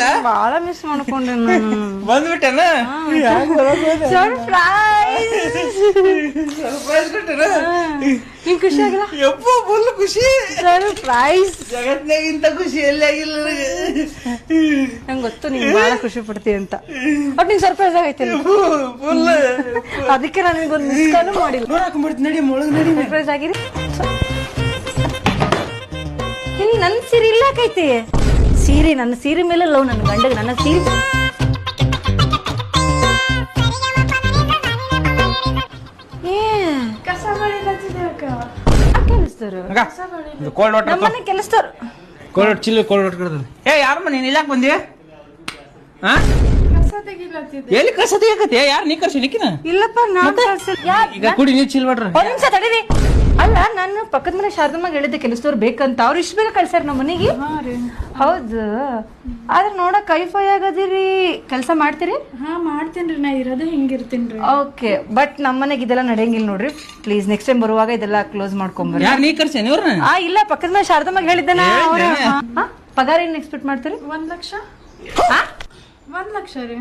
ಬಂದಿಲ್ಲ ಬಾಳ ಮಿಸ್ ಮಾಡ್ಕೊಂಡೆ ನಾನು. ಬಂದ್ಬಿಟ್ಟೆನ ಸರ್ಪ್ರೈಸ್. ಸರ್ಪ್ರೈಸ್ ಕೊಟ್ಟೆನ ನಿಂಗ್ ಖುಷಿ ಆಗಿಲ್ಲ? ಯಪ್ಪ ಫುಲ್ ಖುಷಿ. ಸರ್ಪ್ರೈಸ್. ಜಗತ್ನಾಗಿಂತ ಖುಷಿ ಎಲ್ಲಿ ಆಗಿಲ್ಲ ನನಗೆ. ನಂಗೆ ಗೊತ್ತು ನೀನ್ ಬಾಳ ಖುಷಿ ಪಡ್ತೀಯ ಅಂತ. ಬಟ್ ನಿಂಗ್ ಸರ್ಪ್ರೈಸ್ ಆಗೈತಿಲ್ಲ ಫುಲ್. ಅದಕ್ಕೆ ನಾನು ನಿಮ್ಗೊಂದು ಮಿಸ್ ಕಾಲು ಮಾಡಿಲ್ಲ. ನೋಡಾಕೊಂಡ್ಬಿಡ್ತು ನಡಿ ಒಳಗ್ ನಡಿ. ಸರ್ಪ್ರೈಸ್ ಆಗಿರಿ. ಇಲ್ಲಿ ನನ್ನ ಸೀರೆ ಇಲ್ಲ ಯಾಕೈತಿ? ಸೀರೆ ನನ್ನ ಸೀರೆ ಮೇಲೆ ಲವ್ ನನ್ನ ಗಂಡಗೆ ನನ್ನ ಸೀರೆ. ಕಸ ಬಳಿಲತ್ತಿದೆ ಅಕ್ಕ. ಕೆಲಸದವ್ರು ಕೋಲ್ಡ್ ವಾಟರ್ ನಮ್ಮನೆ ಕೆಲಸದವ್ರು. Cold ಚಿಲ್ಲು cold water ಕಡ್ದ. ಏ ಯಾರ ಮನೆ ನೀನ್ ಇಲ್ಲಾಕ್ ಬಂದಿ? ಹಾ ಕಸ ತೆಗಿಲತ್ತಿದೆ. ಎಲ್ಲಿ ಕಸ ತೆಗಿಯಕತ್ತೆ? ಯಾರು ನೀ ಕರ್ಸಿ ನಿಕ್ಕಿನ? ಇಲ್ಲಪ್ಪ ನಾನ್ ಕಳ್ಸಿಲ್ಲ. ಈಗ ಕುಡಿ ನೀರ್ ಚಿಲ್ ವಾಟರ್. ಒಂದ್ ನಿಮಿಷ ತಡೀರಿ. ಅಲ್ಲ ನಾನು ಪಕ್ಕದ ಮನೆ ಶಾರದಮ್ಮಗೆ ಹೇಳಿದ್ದೆ ಕೆಲಸದವ್ರು ಬೇಕಂತ. ಅವ್ರು ಇಷ್ಟು ಬೇಗ ಕಳ್ಸ್ಯಾರ ನಮ್ಮ ಮನೆಗೆ. ಹೌದು, ಆದ್ರೆ ನೋಡಕ್ ಕೈಫೈ ಆಗದಿರಿ. ಕೆಲಸ ಮಾಡ್ತೀರಿ? ಹಾ ಮಾಡ್ತೇನ್ರಿ, ನಾ ಇರೋದೇ ಹಿಂಗಿರ್ತೀನ್ರಿ. ಓಕೆ, ಬಟ್ ನಮ್ಮ ಮನೆಗೆ ಇದೆಲ್ಲ ನಡೆಯಂಗಿಲ್ಲ ನೋಡ್ರಿ. ಪ್ಲೀಸ್ ನೆಕ್ಸ್ಟ್ ಟೈಮ್ ಬರುವಾಗ ಇದೆಲ್ಲ ಕ್ಲೋಸ್ ಮಾಡ್ಕೊಂಬರ್ರಿ. ಯಾರು ನೀ ಕರ್ಸಿ ಇವ್ರನ್ನ? ಇಲ್ಲ, ಪಕ್ಕದ ಮನೆ ಶಾರದಮ್ಮಗೆ ಹೇಳಿದ್ದೆನ. ಪಗಾರ ಏನ್ ಎಕ್ಸ್ಪೆಕ್ಟ್ ಮಾಡ್ತೀರಿ? 1 ಲಕ್ಷ. 1 ಲಕ್ಷ ರೀ.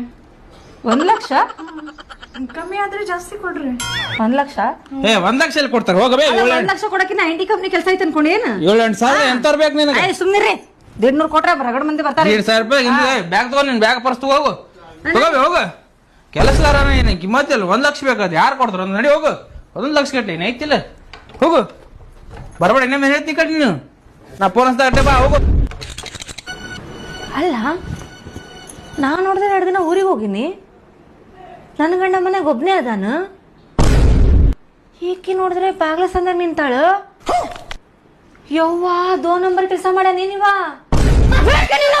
1 ಲಕ್ಷ? ಕಮ್ಮಿ ಆದ್ರೆ ಜಾಸ್ತಿ ಕೊಡ್ರಿ. 1 ಲಕ್ಷ? ಏ 1 ಲಕ್ಷ ಎಲ್ಲಿ ಕೊಡ್ತಾರ? ಹೋಗಬೇ. 1 ಲಕ್ಷ ಕೊಡಕಿನ ಐಟಿ ಕಂಪ್ನಿ ಕೆಲಸ ಐತೆ ಅನ್ಕೊಂಡೇನ? 7-8 ಸಾವಿರ ಎಂತ ಬೇಕು ನಿನಗೆ? ಸುಮ್ನಿರಿ. 1,500 ಕೊಟ್ರೆ ರಗಡ ಮಂದಿ ಬರ್ತಾರೆ. 1,000 ರೂಪಾಯಿ ಬ್ಯಾಗ್ ತಗೋ. ನಿನ್ ಬ್ಯಾಗ್ ಪರ್ಸ್ ತಗೋ. ಹೋಗು ತಗೋಬೇ ಹೋಗು. ಕೆಲಸಗಾರ ಏನ ಕಿಮ್ಮತ್ತಿಲ್ಲ. 1 ಲಕ್ಷ ಬೇಕಾದ ಯಾರು ಕೊಡ್ತಾರ? ನಡಿ ಹೋಗು. 1 ಲಕ್ಷ ಕಟ್ಟಿ ಐತಿಲ್ಲ. ಹೋಗು ಬರ್ಬೇಡ. ಇನ್ನೊಮ್ಮೆ ಹೇಳ್ತೀನಿ ಕಟ್ಟಿ ನೀನು. ನಾ ಫೋನ್ ಹಚ್ತಾ ಕಟ್ಟೆ ಬಾ. ಹೋಗು. ಅಲ್ಲ, ನಾ ನೋಡಿದ್ರೆ 2 ದಿನ ಊರಿಗೆ ಹೋಗಿನಿ. ನನ್ನ ಗಂಡ ಮನೆಗೆ ಒಬ್ನೇ ಅದಾನ. ಈಕಿ ನೋಡಿದ್ರೆ ಬಾಗ್ಲ ಸಂದಾಗ ನಿಂತಾಳ. ಯವ್ವಾ, 2 ನಂಬರ್ ಕೆಲಸ ಮಾಡ ನೀನಿವ. ಬೇಕೇನ